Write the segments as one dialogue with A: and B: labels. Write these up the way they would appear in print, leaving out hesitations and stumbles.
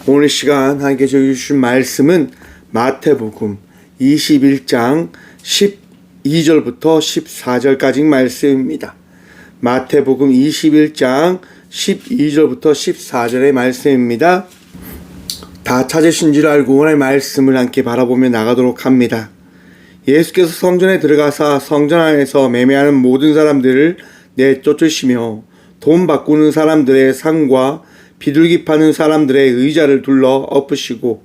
A: 오늘 시간 하나님께 주신 말씀은 마태복음 21장 12절부터 14절까지 말씀입니다. 마태복음 21장 12절부터 14절의 말씀입니다. 다 찾으신 줄 알고 오늘 말씀을 함께 바라보며 나가도록 합니다. 예수께서 성전에 들어가사 성전 안에서 매매하는 모든 사람들을 내쫓으시며 돈 바꾸는 사람들의 상과 비둘기 파는 사람들의 의자를 둘러 엎으시고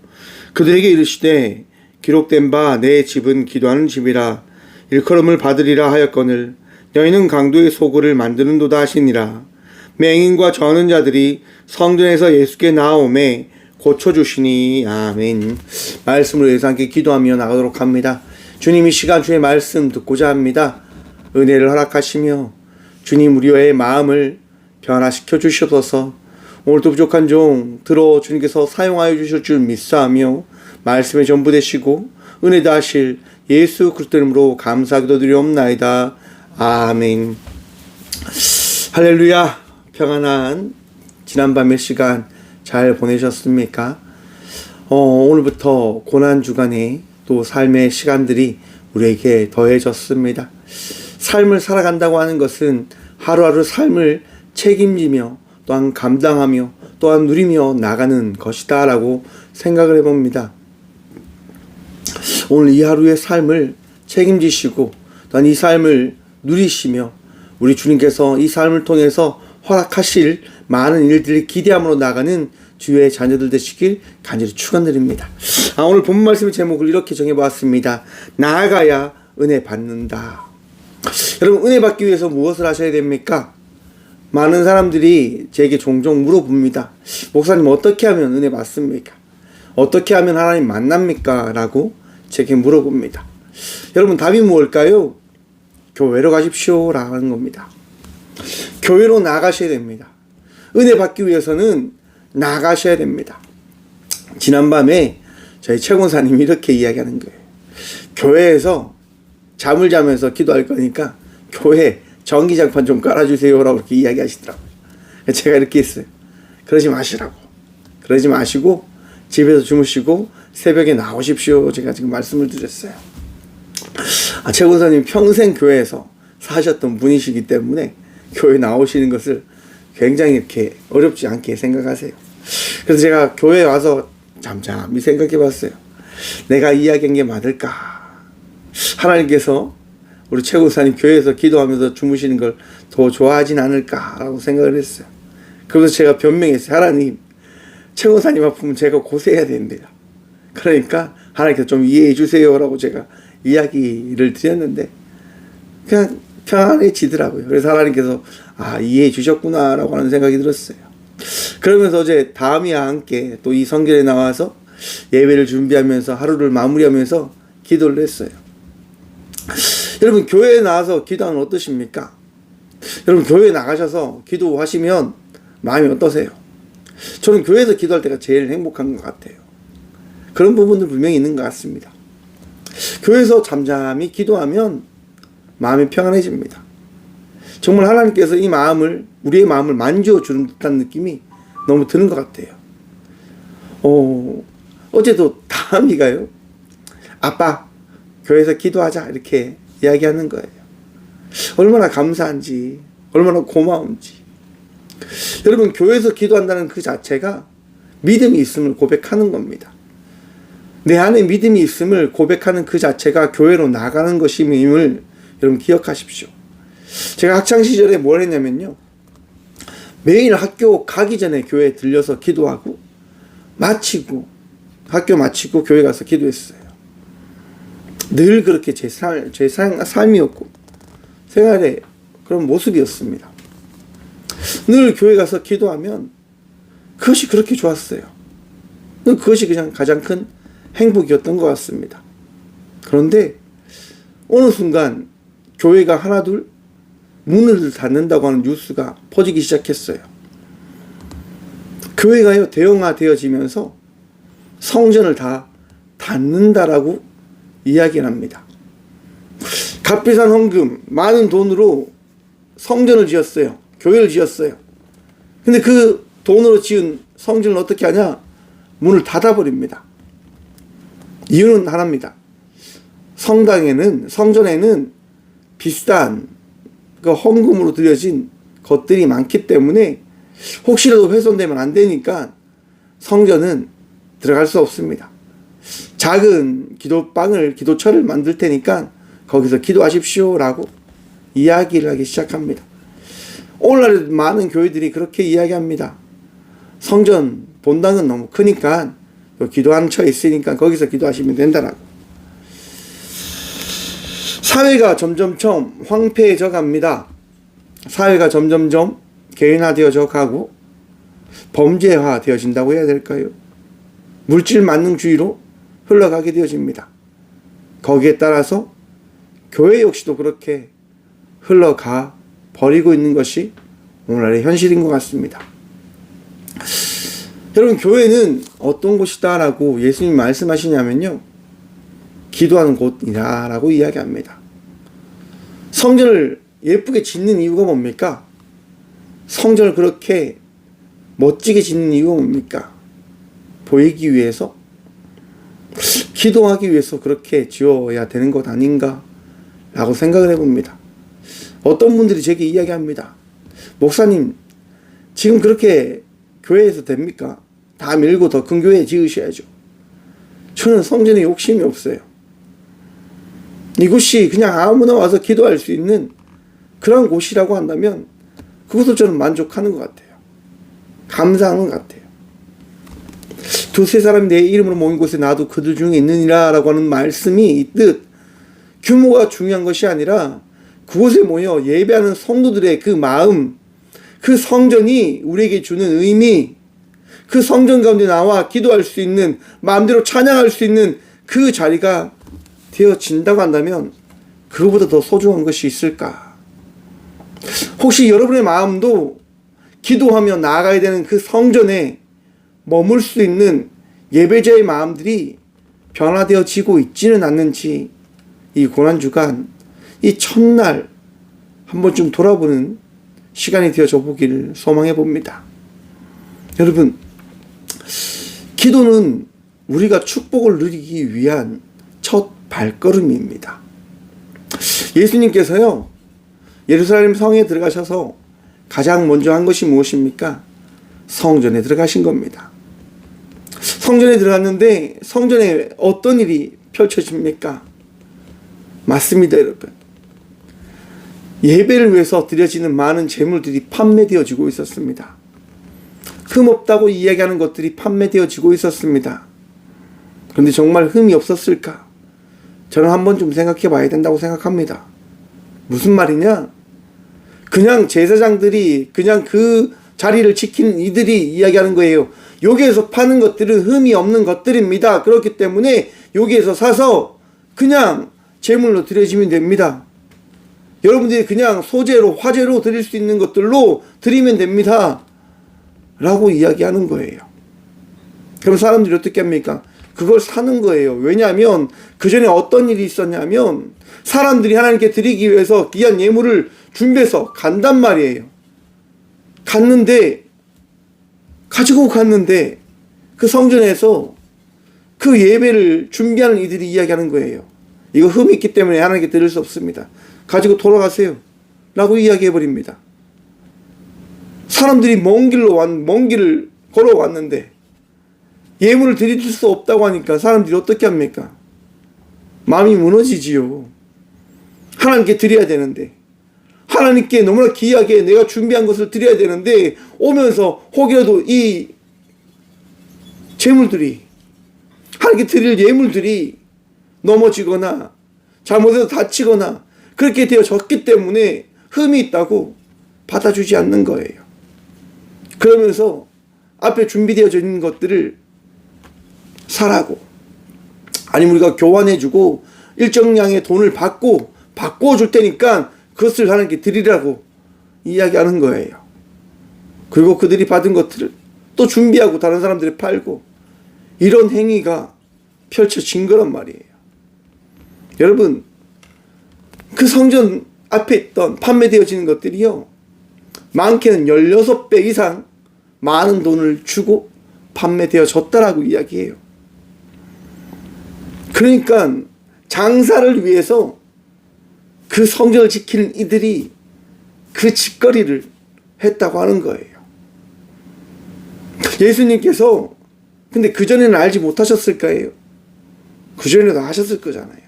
A: 그들에게 이르시되 기록된 바 내 집은 기도하는 집이라 일컬음을 받으리라 하였거늘 너희는 강도의 소굴을 만드는도다 하시니라. 맹인과 저는 자들이 성전에서 예수께 나아오매 고쳐주시니. 아멘. 말씀을 위해서 함께 기도하며 나가도록 합니다. 주님, 이 시간 주의 말씀 듣고자 합니다. 은혜를 허락하시며 주님 우리의 마음을 변화시켜 주시옵소서. 오늘도 부족한 종 들어 주님께서 사용하여 주실 줄 믿사하며 말씀에 전부 되시고 은혜 다하실 예수 그리스도 이름으로 감사기도 드리옵나이다. 아멘. 할렐루야. 평안한 지난밤의 시간 잘 보내셨습니까? 오늘부터 고난주간에 또 삶의 시간들이 우리에게 더해졌습니다. 삶을 살아간다고 하는 것은 하루하루 삶을 책임지며 또한 감당하며 또한 누리며 나가는 것이다 라고 생각을 해봅니다. 오늘 이 하루의 삶을 책임지시고 또한 이 삶을 누리시며 우리 주님께서 이 삶을 통해서 허락하실 많은 일들을 기대함으로 나가는 주의 자녀들 되시길 간절히 축원드립니다. 오늘 본문 말씀의 제목을 이렇게 정해보았습니다. 나아가야 은혜 받는다. 여러분, 은혜 받기 위해서 무엇을 하셔야 됩니까? 많은 사람들이 제게 종종 물어봅니다. 목사님, 어떻게 하면 은혜 받습니까? 어떻게 하면 하나님 만납니까? 라고 제게 물어봅니다. 여러분, 답이 무엇일까요? 교회로 가십시오 라는 겁니다. 교회로 나가셔야 됩니다. 은혜 받기 위해서는 나가셔야 됩니다. 지난밤에 저희 최권사님이 이렇게 이야기하는 거예요. 교회에서 잠을 자면서 기도할 거니까 교회 전기장판 좀 깔아주세요 라고 이렇게 이야기하시더라고요. 제가 이렇게 했어요. 그러지 마시라고. 그러지 마시고 집에서 주무시고 새벽에 나오십시오. 제가 지금 말씀을 드렸어요. 최 권사님 평생 교회에서 사셨던 분이시기 때문에 교회 나오시는 것을 굉장히 이렇게 어렵지 않게 생각하세요. 그래서 제가 교회에 와서 잠잠히 생각해 봤어요. 내가 이야기한 게 맞을까? 하나님께서 우리 최 권사님 교회에서 기도하면서 주무시는 걸 더 좋아하진 않을까라고 생각을 했어요. 그래서 제가 변명했어요. 하나님, 최 권사님 아프면 제가 고생해야 된대요. 그러니까 하나님께서 좀 이해해 주세요라고 제가 이야기를 드렸는데 그냥 편안해지더라고요. 그래서 하나님께서 이해해 주셨구나라고 하는 생각이 들었어요. 그러면서 어제 다음이와 함께 또 이 성전에 나와서 예배를 준비하면서 하루를 마무리하면서 기도를 했어요. 여러분, 교회에 나와서 기도하면 어떠십니까? 여러분, 교회에 나가셔서 기도하시면 마음이 어떠세요? 저는 교회에서 기도할 때가 제일 행복한 것 같아요. 그런 부분들 분명히 있는 것 같습니다. 교회에서 잠잠히 기도하면 마음이 평안해집니다. 정말 하나님께서 이 마음을, 우리의 마음을 만져주는 듯한 느낌이 너무 드는 것 같아요. 어제도 다음이가요. 아빠, 교회에서 기도하자 이렇게 이야기하는 거예요. 얼마나 감사한지, 얼마나 고마운지. 여러분, 교회에서 기도한다는 그 자체가 믿음이 있음을 고백하는 겁니다. 내 안에 믿음이 있음을 고백하는 그 자체가 교회로 나가는 것임을 여러분 기억하십시오. 제가 학창시절에 뭘 했냐면요, 매일 학교 가기 전에 교회에 들려서 기도하고 학교 마치고 교회 가서 기도했어요. 늘 그렇게 제 삶이었고 생활의 그런 모습이었습니다. 늘 교회 가서 기도하면 그것이 그렇게 좋았어요. 그것이 그냥 가장 큰 행복이었던 것 같습니다. 그런데 어느 순간 교회가 하나둘 문을 닫는다고 하는 뉴스가 퍼지기 시작했어요. 교회가요 대형화되어지면서 성전을 다 닫는다라고 이야기를 합니다. 값비싼 헌금, 많은 돈으로 성전을 지었어요. 교회를 지었어요. 근데 그 돈으로 지은 성전을 어떻게 하냐? 문을 닫아버립니다. 이유는 하나입니다. 성전에는 비싼 그 헌금으로 드려진 것들이 많기 때문에 혹시라도 훼손되면 안 되니까 성전은 들어갈 수 없습니다. 작은 기도처를 만들 테니까 거기서 기도하십시오 라고 이야기를 하기 시작합니다. 오늘날 많은 교회들이 그렇게 이야기합니다. 성전 본당은 너무 크니까 기도하는 처에 있으니까 거기서 기도하시면 된다라고. 사회가 점점점 황폐해져 갑니다. 사회가 점점점 개인화되어져 가고 범죄화 되어진다고 해야 될까요? 물질 만능주의로 흘러가게 되어집니다. 거기에 따라서 교회 역시도 그렇게 흘러가 버리고 있는 것이 오늘날의 현실인 것 같습니다. 여러분, 교회는 어떤 곳이다 라고 예수님이 말씀하시냐면요, 기도하는 곳이다 라고 이야기합니다. 성전을 예쁘게 짓는 이유가 뭡니까? 성전을 그렇게 멋지게 짓는 이유가 뭡니까? 보이기 위해서? 기도하기 위해서 그렇게 지어야 되는 것 아닌가 라고 생각을 해봅니다. 어떤 분들이 제게 이야기합니다. 목사님, 지금 그렇게 교회에서 됩니까? 다 밀고 더 큰 교회 지으셔야죠. 저는 성전에 욕심이 없어요. 이곳이 그냥 아무나 와서 기도할 수 있는 그런 곳이라고 한다면 그것도 저는 만족하는 것 같아요. 감사하는 것 같아요. 두세 사람이 내 이름으로 모인 곳에 나도 그들 중에 있느니라 라고 하는 말씀이 있듯 규모가 중요한 것이 아니라 그곳에 모여 예배하는 성도들의 그 마음, 그 성전이 우리에게 주는 의미, 그 성전 가운데 나와 기도할 수 있는, 마음대로 찬양할 수 있는 그 자리가 되어진다고 한다면 그거보다 더 소중한 것이 있을까? 혹시 여러분의 마음도 기도하며 나아가야 되는 그 성전에 머물 수 있는 예배자의 마음들이 변화되어지고 있지는 않는지 이 고난주간, 이 첫날 한 번쯤 돌아보는 시간이 되어져 보기를 소망해 봅니다. 여러분, 기도는 우리가 축복을 누리기 위한 첫 발걸음입니다. 예수님께서요, 예루살렘 성에 들어가셔서 가장 먼저 한 것이 무엇입니까? 성전에 들어가신 겁니다. 성전에 들어갔는데 성전에 어떤 일이 펼쳐집니까? 맞습니다, 여러분. 예배를 위해서 드려지는 많은 제물들이 판매되어지고 있었습니다. 흠없다고 이야기하는 것들이 판매되어지고 있었습니다. 그런데 정말 흠이 없었을까? 저는 한 번 좀 생각해 봐야 된다고 생각합니다. 무슨 말이냐? 그냥 제사장들이, 그냥 그 자리를 지키는 이들이 이야기하는 거예요. 여기에서 파는 것들은 흠이 없는 것들입니다. 그렇기 때문에 여기에서 사서 그냥 제물로 드려지면 됩니다. 여러분들이 그냥 소재로, 화재로 드릴 수 있는 것들로 드리면 됩니다. 라고 이야기하는 거예요. 그럼 사람들이 어떻게 합니까? 그걸 사는 거예요. 왜냐하면 그 전에 어떤 일이 있었냐면 사람들이 하나님께 드리기 위해서 귀한 예물을 준비해서 간단 말이에요. 가지고 갔는데 그 성전에서 그 예배를 준비하는 이들이 이야기하는 거예요. 이거 흠이 있기 때문에 하나님께 드릴 수 없습니다. 가지고 돌아가세요. 라고 이야기해버립니다. 사람들이 먼 길을 걸어왔는데 예물을 드릴 수 없다고 하니까 사람들이 어떻게 합니까? 마음이 무너지지요. 하나님께 드려야 되는데, 하나님께 너무나 귀하게 내가 준비한 것을 드려야 되는데 오면서 혹이라도 이 재물들이, 하나님께 드릴 예물들이 넘어지거나 잘못해서 다치거나 그렇게 되어졌기 때문에 흠이 있다고 받아주지 않는 거예요. 그러면서 앞에 준비되어져 있는 것들을 사라고, 아니면 우리가 교환해주고 일정량의 돈을 바꿔줄 테니까 그것을 하나님께 드리라고 이야기하는 거예요. 그리고 그들이 받은 것들을 또 준비하고 다른 사람들이 팔고, 이런 행위가 펼쳐진 거란 말이에요. 여러분, 그 성전 앞에 있던 판매되어지는 것들이요, 많게는 16배 이상 많은 돈을 주고 판매되어졌다라고 이야기해요. 그러니까 장사를 위해서 그 성전을 지키는 이들이 그 짓거리를 했다고 하는 거예요. 예수님께서 근데 그전에는 알지 못하셨을까요? 그전에도 하셨을 거잖아요.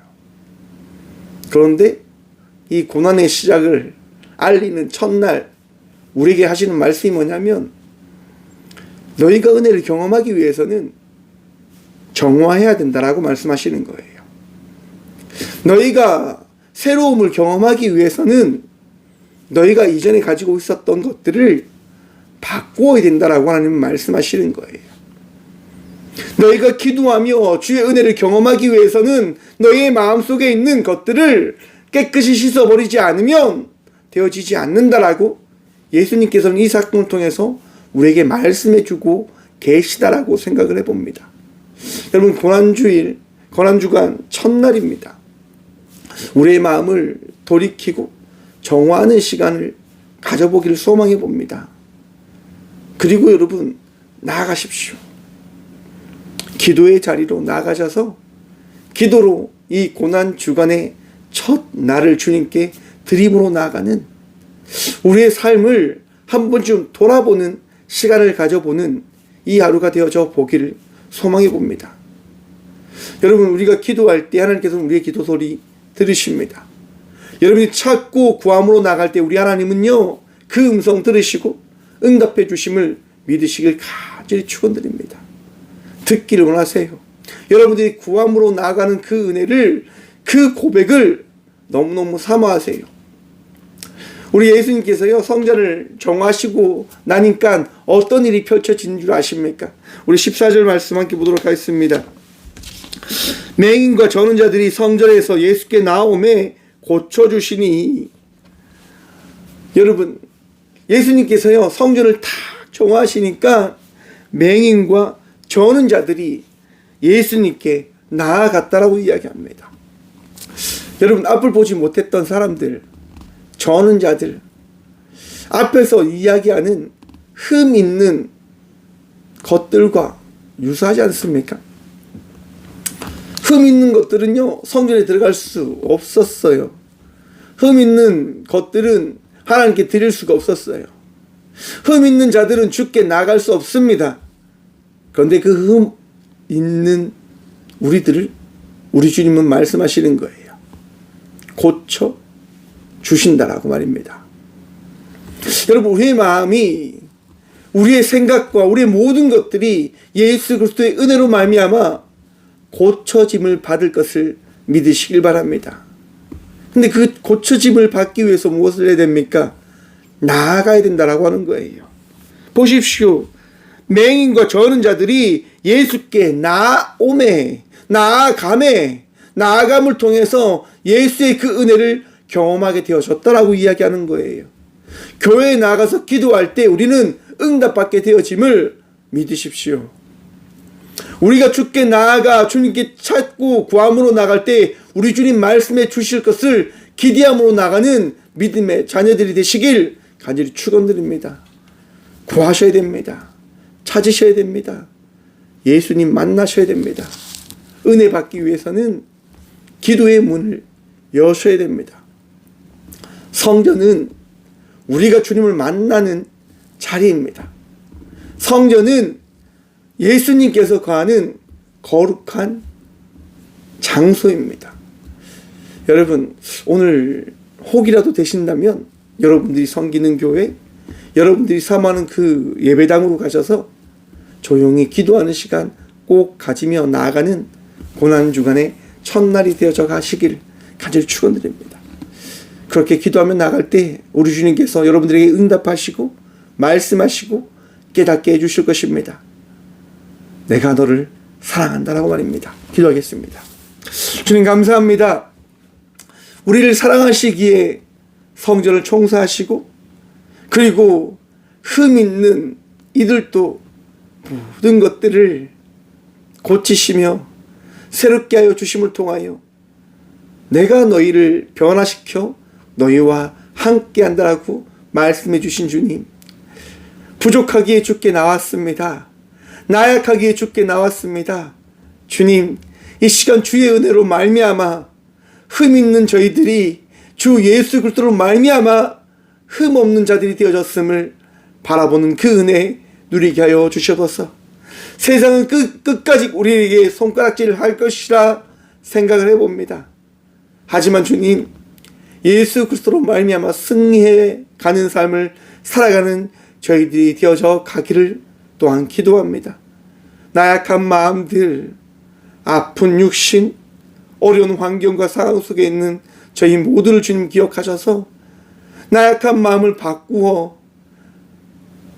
A: 그런데 이 고난의 시작을 알리는 첫날 우리에게 하시는 말씀이 뭐냐면, 너희가 은혜를 경험하기 위해서는 정화해야 된다라고 말씀하시는 거예요. 너희가 새로움을 경험하기 위해서는 너희가 이전에 가지고 있었던 것들을 바꾸어야 된다라고 하나님은 말씀하시는 거예요. 너희가 기도하며 주의 은혜를 경험하기 위해서는 너희의 마음속에 있는 것들을 깨끗이 씻어버리지 않으면 되어지지 않는다라고 예수님께서는 이 사건을 통해서 우리에게 말씀해주고 계시다라고 생각을 해봅니다. 여러분, 고난주간 첫날입니다. 우리의 마음을 돌이키고 정화하는 시간을 가져보기를 소망해 봅니다. 그리고 여러분, 나아가십시오. 기도의 자리로 나가셔서 기도로 이 고난주간의 첫 날을 주님께 드림으로 나아가는 우리의 삶을 한 번쯤 돌아보는 시간을 가져보는 이 하루가 되어져 보기를 소망해 봅니다. 여러분, 우리가 기도할 때 하나님께서는 우리의 기도 소리 들으십니다. 여러분이 찾고 구함으로 나갈 때 우리 하나님은요, 그 음성 들으시고 응답해 주심을 믿으시길 간절히 축원드립니다. 듣기를 원하세요. 여러분들이 구함으로 나아가는 그 은혜를, 그 고백을 너무너무 사모하세요. 우리 예수님께서요, 성전을 정화하시고 나니까 어떤 일이 펼쳐진 줄 아십니까? 우리 14절 말씀 함께 보도록 하겠습니다. 맹인과 저는 자들이 성전에서 예수께 나오매 고쳐주시니. 여러분, 예수님께서요, 성전을 다 정화하시니까 맹인과 저는 자들이 예수님께 나아갔다라고 이야기합니다. 여러분, 앞을 보지 못했던 사람들, 저는 자들, 앞에서 이야기하는 흠 있는 것들과 유사하지 않습니까? 흠 있는 것들은요, 성전에 들어갈 수 없었어요. 흠 있는 것들은 하나님께 드릴 수가 없었어요. 흠 있는 자들은 주께 나갈 수 없습니다. 그런데 그 흠 있는 우리들을 우리 주님은 말씀하시는 거예요. 고쳐 주신다라고 말입니다. 여러분, 우리의 마음이, 우리의 생각과 우리의 모든 것들이 예수 그리스도의 은혜로 말미암아 고쳐짐을 받을 것을 믿으시길 바랍니다. 근데 그 고쳐짐을 받기 위해서 무엇을 해야 됩니까? 나아가야 된다라고 하는 거예요. 보십시오. 맹인과 저는 자들이 예수께 나아감을 통해서 예수의 그 은혜를 경험하게 되어졌다라고 이야기하는 거예요. 교회에 나가서 기도할 때 우리는 응답받게 되어짐을 믿으십시오. 우리가 주께 나아가 주님께 찾고 구함으로 나갈 때 우리 주님 말씀해 주실 것을 기대함으로 나가는 믿음의 자녀들이 되시길 간절히 축원드립니다. 구하셔야 됩니다. 찾으셔야 됩니다. 예수님 만나셔야 됩니다. 은혜 받기 위해서는 기도의 문을 여셔야 됩니다. 성전은 우리가 주님을 만나는 자리입니다. 성전은 예수님께서 거하는 거룩한 장소입니다. 여러분, 오늘 혹이라도 되신다면 여러분들이 섬기는 교회, 여러분들이 사모하는 그 예배당으로 가셔서 조용히 기도하는 시간 꼭 가지며 나아가는 고난주간의 첫날이 되어져 가시길 간절히 축원드립니다. 그렇게 기도하며 나갈 때 우리 주님께서 여러분들에게 응답하시고 말씀하시고 깨닫게 해주실 것입니다. 내가 너를 사랑한다라고 말입니다. 기도하겠습니다. 주님, 감사합니다. 우리를 사랑하시기에 성전을 청소하시고, 그리고 흠 있는 이들도 모든 것들을 고치시며 새롭게 하여 주심을 통하여 내가 너희를 변화시켜 너희와 함께 한다라고 말씀해 주신 주님, 부족하기에 주께 나왔습니다. 나약하기에 주께 나왔습니다. 주님, 이 시간 주의 은혜로 말미암아 흠 있는 저희들이 주 예수 그리스도로 말미암아 흠 없는 자들이 되어졌음을 바라보는 그 은혜 누리게 하여 주시옵소서. 세상은 끝까지 우리에게 손가락질을 할 것이라 생각을 해봅니다. 하지만 주님, 예수 그리스도로 말미암아 승리해 가는 삶을 살아가는 저희들이 되어져 가기를 또한 기도합니다. 나약한 마음들, 아픈 육신, 어려운 환경과 상황 속에 있는 저희 모두를 주님 기억하셔서 나약한 마음을 바꾸어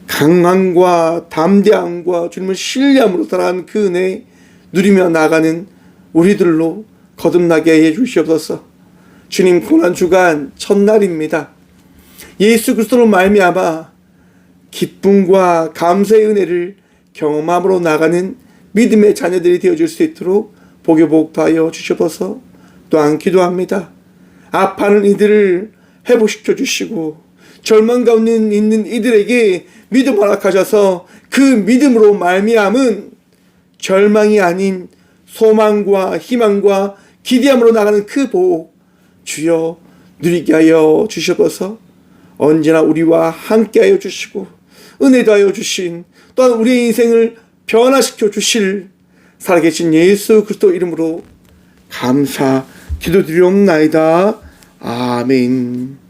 A: 강함과 담대함과 주님을 신뢰함으로 살아가는 그 은혜 누리며 나가는 우리들로 거듭나게 해 주시옵소서. 주님, 고난주간 첫날입니다. 예수 그리스도로 말미암아 기쁨과 감사의 은혜를 경험함으로 나가는 믿음의 자녀들이 되어줄 수 있도록 복여 복파하여 주시옵소서. 또한 기도합니다. 아파하는 이들을 회복시켜 주시고 절망 가운데 있는 이들에게 믿음 허락하셔서 그 믿음으로 말미암은 절망이 아닌 소망과 희망과 기대함으로 나가는 그 복 주여 누리게 하여 주시옵소서. 언제나 우리와 함께 하여 주시고 은혜도 하여 주신 또한 우리의 인생을 변화시켜 주실 살아계신 예수 그리스도 이름으로 감사 기도드리옵나이다. 아멘.